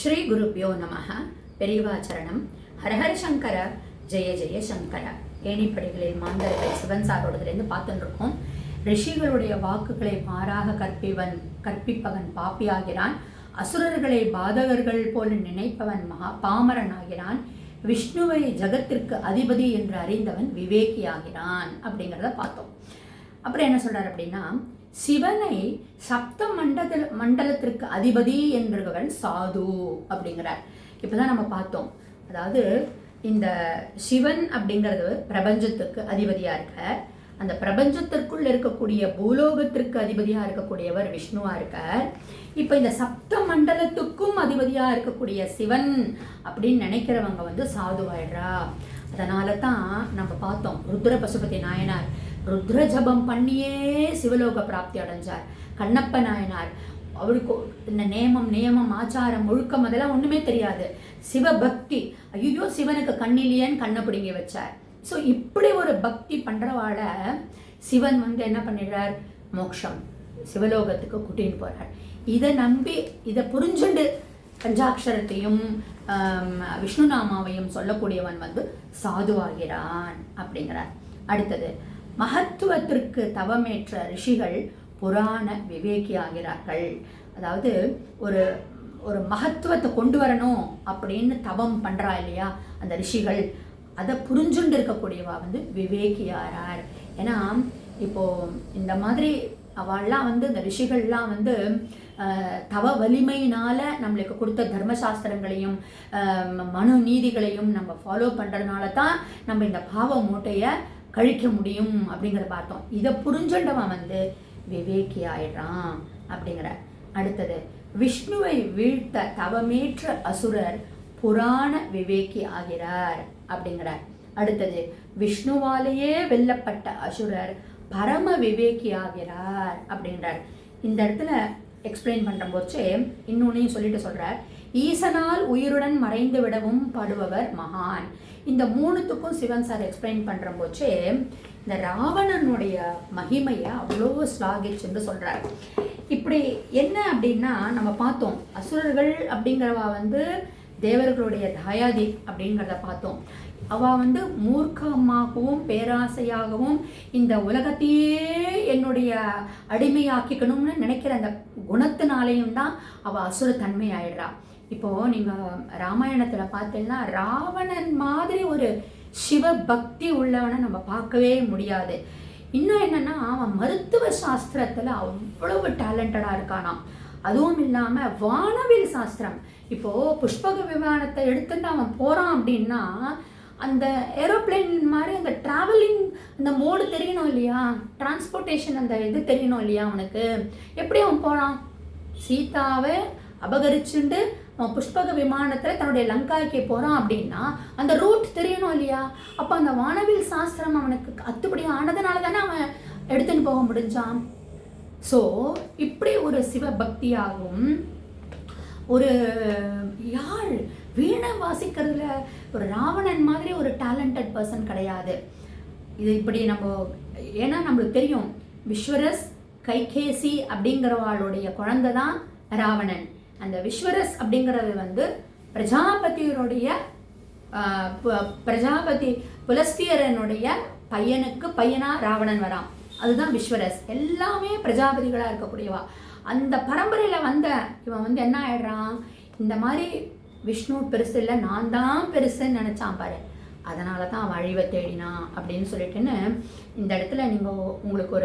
ஸ்ரீ குருப்யோ நமஹ. பெரியவாச்சரணம். ஹரஹர சங்கர, ஜெய ஜெய சங்கர. ஏணிப்படிகளில் மாந்தர்கள் சிவன் சாரோடதுலேருந்து பார்த்துட்டு இருக்கோம். ரிஷிகளுடைய வாக்குகளை மாறாக கற்பிப்பவன் பாப்பியாகிறான். அசுரர்களை பாதகர்கள் போல நினைப்பவன் பாமரன் ஆகிறான். விஷ்ணுவை ஜகத்திற்கு அதிபதி என்று அறிந்தவன் விவேகியாகிறான் அப்படிங்கிறத பார்த்தோம். அப்புறம் என்ன சொல்றார் அப்படின்னா, சிவனை சப்த மண்டலத்திற்கு அதிபதி என்றவன் சாது அப்படிங்கிறார். இப்பதான் நம்ம பார்த்தோம். அதாவது இந்த சிவன் அப்படிங்கிறது பிரபஞ்சத்துக்கு அதிபதியா இருக்க, அந்த பிரபஞ்சத்திற்குள் இருக்கக்கூடிய பூலோகத்திற்கு அதிபதியா இருக்கக்கூடியவர் விஷ்ணுவா இருக்கார். இப்ப இந்த சப்த மண்டலத்துக்கும் அதிபதியா இருக்கக்கூடிய சிவன் அப்படின்னு நினைக்கிறவங்க சாதுவாயிடுறா. அதனால தான் நம்ம பார்த்தோம், ருத்ர பசுபதி நாயனார் ருத்ர ஜபம் பண்ணியே சிவலோக பிராப்தி அடைஞ்சார். கண்ணப்ப நாயனார் அவருக்கு இந்த நியமம் ஆச்சாரம் ஒழுக்கம் அதெல்லாம் ஒண்ணுமே தெரியாது. சிவபக்தி, ஐயோ சிவனுக்கு கண்ணிலியன்னு கண்ணை பிடிங்கி வச்சார். ஸோ இப்படி ஒரு பக்தி பண்றவாழ சிவன் என்ன பண்ணிடுறார், மோட்சம் சிவலோகத்துக்கு கூட்டின்னு போறார். இதை நம்பி இதை புரிஞ்சுண்டு பஞ்சாட்சரத்தையும் விஷ்ணு நாமாவையும் சொல்லக்கூடியவன் சாதுவாகிறான் அப்படிங்கிறார். அடுத்தது, மகத்துவத்திற்கு தவமேற்ற ரிஷிகள் புராண விவேகி ஆகிறார்கள். அதாவது ஒரு ஒரு மகத்துவத்தை கொண்டு வரணும் அப்படின்னு தவம் பண்றா இல்லையா அந்த ரிஷிகள், அதை புரிஞ்சுண்டு இருக்கக்கூடியவா விவேகியாரார். ஏன்னா இப்போ இந்த மாதிரி அவள்லாம் இந்த ரிஷிகள்லாம் தவ வலிமையினால நம்மளுக்கு கொடுத்த தர்மசாஸ்திரங்களையும் மனு நீதிகளையும் நம்ம ஃபாலோ பண்றதுனால தான் நம்ம இந்த பாவ மூட்டையை கழிக்க முடியும் அப்படிங்கிற பார்த்தோம். இதை புரிஞ்சுண்டவன் விவேகி ஆயிடுறான் அப்படிங்கிற. அடுத்தது, விஷ்ணுவை வீழ்த்த தவமேற்ற அசுரர் புராண விவேகி ஆகிறார் அப்படிங்கிறார். அடுத்தது, விஷ்ணுவாலேயே வெல்லப்பட்ட அசுரர் பரம விவேகி ஆகிறார் அப்படின்றார். இந்த இடத்துல எக்ஸ்பிளைன் பண்ற போச்சு இன்னொன்னையும் சொல்லிட்டு சொல்றார், ஈசனால் உயிருடன் மறைந்து விடவும் படுபவர் மகான். இந்த மூணுத்துக்கும் சிவன் சார் எக்ஸ்பிளைன் பண்ற போச்சு இந்த ராவணனுடைய மகிமையை அவ்வளோ ஸ்லாகிச்சுன்னு சொல்றார். இப்படி என்ன அப்படின்னா, நம்ம பார்த்தோம் அசுரர்கள் அப்படிங்கிறவா தேவர்களுடைய தாயாதி அப்படிங்கிறத பார்த்தோம். அவ மூர்க்கமாகவும் பேராசையாகவும் இந்த உலகத்தையே என்னுடைய அடிமையாக்கிக்கணும்னு நினைக்கிற அந்த குணத்தினாலேயும் தான் அவ அசுர தன்மை ஆயிடுறா. இப்போ நீங்க ராமாயணத்துல பார்த்தீங்கன்னா ராவணன் மாதிரி ஒரு சிவ பக்தி உள்ளவனை நம்ம பார்க்கவே முடியாது. இன்னும் என்னன்னா, அவன் மருத்துவ சாஸ்திரத்துல அவ்வளவு டேலண்டடா இருக்கானாம். அதுவும் இல்லாம வானவில் சாஸ்திரம், இப்போ புஷ்பக விமானத்தை எடுத்துட்டு அவன் போறான் அப்படின்னா அந்த ஏரோப்ளேன் மாதிரி அந்த டிராவலிங் அந்த மோடு தெரியணும் இல்லையா, டிரான்ஸ்போர்ட்டேஷன் அந்த இது தெரியணும் இல்லையா அவனுக்கு. எப்படி அவன் போறான், சீதாவை அபகரிச்சுண்டு அவன் புஷ்பக விமானத்தில் தன்னுடைய லங்காய்க்கு போகிறான் அப்படின்னா அந்த ரூட் தெரியணும் இல்லையா. அப்போ அந்த வானவில் சாஸ்திரம் அவனுக்கு அத்துப்படி ஆனதுனால தானே அவன் எடுத்துன்னு போக முடிஞ்சான். ஸோ இப்படி ஒரு சிவபக்தியாகவும் ஒரு யாழ் வீணை வாசிக்கிறதுல ஒரு ராவணன் மாதிரி ஒரு டேலண்டட் பர்சன் கிடையாது. இது இப்படி நம்ம ஏன்னா நம்மளுக்கு தெரியும், விஸ்வரஸ் கைகேசி அப்படிங்கிறவாளுடைய குழந்தை தான் ராவணன். அந்த விஸ்வரஸ் அப்படிங்கிறது பிரஜாபதியுடைய பிரஜாபதி புலஸ்தியரனுடைய பையனுக்கு பையனா ராவணன் வரான். அதுதான் விஸ்வரஸ். எல்லாமே பிரஜாபதிகளா இருக்கக்கூடியவா. அந்த பரம்பரையில இவன் என்ன ஆயிடுறான், இந்த மாதிரி விஷ்ணு பெருசு இல்லை நான் தான் பெருசுன்னு நினைச்சான் பாரு, அதனால தான் அவன் அழிவை தேடினான் அப்படின்னு சொல்லிட்டுன்னு இந்த இடத்துல உங்களுக்கு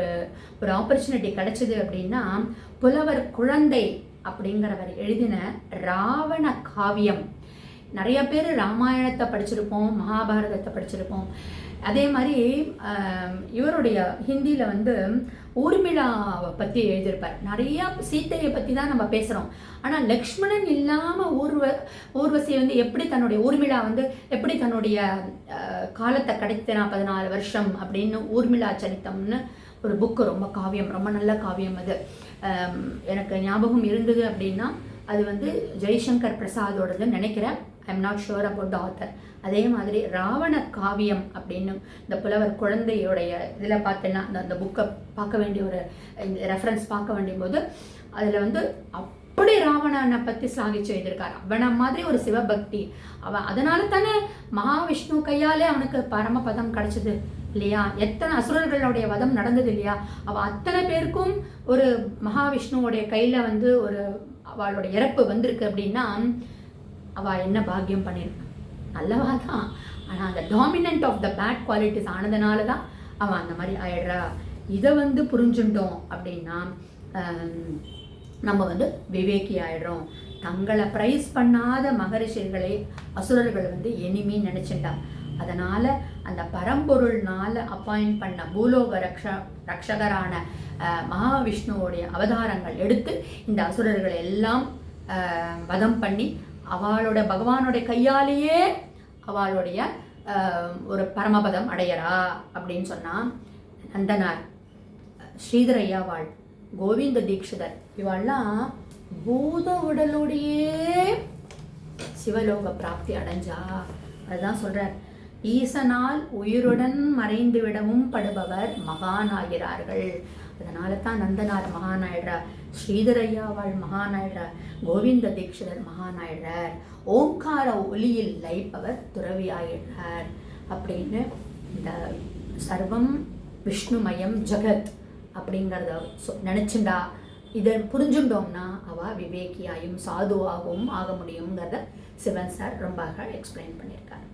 ஒரு ஆப்பர்ச்சுனிட்டி கிடைச்சது அப்படின்னா, புலவர் குழந்தை அப்படிங்கிறவர் எழுதின ராவண காவியம். நிறைய பேர் ராமாயணத்தை படிச்சிருப்போம், மகாபாரதத்தை படிச்சிருப்போம். அதே மாதிரி இவருடைய ஹிந்தியில் ஊர்மிளாவை பற்றி எழுதியிருப்பார். நிறையா சீத்தையை பற்றி தான் நம்ம பேசுகிறோம். ஆனால் லக்ஷ்மணன் இல்லாமல் ஊர்வசி எப்படி தன்னுடைய ஊர்மிளா எப்படி தன்னுடைய காலத்தை கிடைத்தனா 14 வருஷம் அப்படின்னு ஊர்மிளா சரித்தம்னு ஒரு புக்கு, ரொம்ப காவியம், ரொம்ப நல்ல காவியம். அது எனக்கு ஞாபகம் இருந்தது அப்படின்னா அது ஜெய்சங்கர் பிரசாதோடதுன்னு நினைக்கிறேன். I am not sure about the author. அதே மாதிரி ராவண காவியம் அப்படின்னு இந்த புலவர் குழந்தையோடைய இதில் பார்த்தேன்னா அந்த புக்கை பார்க்க வேண்டிய ஒரு ரெஃபரன்ஸ் பார்க்க வேண்டிய போது அதில் எப்படி ராவணனை பத்தி சாதிச்சு எழுதியிருக்காரு. அவனை மாதிரி ஒரு சிவபக்தி அவன், அதனால தானே மகாவிஷ்ணு கையாலே அவனுக்கு பரமபதம் கிடைச்சது இல்லையா? எத்தனை அசுரர்களுடைய வதம் நடந்தது இல்லையா? அவ அத்தனை பேருக்கும் ஒரு மகாவிஷ்ணுவோடைய கையில ஒரு அவளுடைய இறப்பு வந்திருக்கு அப்படின்னா அவ என்ன பாக்கியம் பண்ணியிருக்கான், நல்லவா தான். ஆனா அந்த dominant of the bad qualities ஆனதுனால தான் அவன் அந்த மாதிரி ஆயிடுறா. இதை புரிஞ்சுட்டோம் அப்படின்னா நம்ம விவேகி ஆயிடுறோம். தங்களை பிரைஸ் பண்ணாத மகரிஷிகளை அசுரர்கள் எனிமி நினைச்சுட்டா. அதனால அந்த பரம்பொருள்னால அப்பாயிண்ட் பண்ண பூலோக ரக்ஷகரான மகாவிஷ்ணுவோடைய அவதாரங்கள் எடுத்து இந்த அசுரர்களை எல்லாம் வதம் பண்ணி அவளோட பகவானோட கையாலேயே அவளுடைய ஒரு பரமபதம் அடையறா அப்படின்னு சொன்னா நந்தனார், ஸ்ரீதரையாவாள், கோவிந்த தீட்சிதர் இவெல்லாம் பூத உடலோடையே சிவலோக பிராப்தி அடைஞ்சா. அதுதான் சொல்றார், ஈசனால் உயிருடன் மறைந்து விடவும் படுபவர் மகானாகிறார்கள். அதனால தான் நந்தனார் மகானாயிடுறார், ஸ்ரீதரையாவாள் மகானாயிடுறார், கோவிந்த தீட்சிதர் மகானாயிடுறார், ஓங்கார ஒலியில் லைப்பவர் துறவியாயிடுறார் அப்படின்னு இந்த சர்வம் விஷ்ணுமயம் ஜகத் அப்படிங்கிறத நினச்சிண்டா இதை புரிஞ்சுட்டோம்னா அவள் விவேகியாயும் சாதுவாகவும் ஆக முடியுங்கிறத சிவன் சார் ரொம்ப எக்ஸ்பிளைன் பண்ணியிருக்காரு.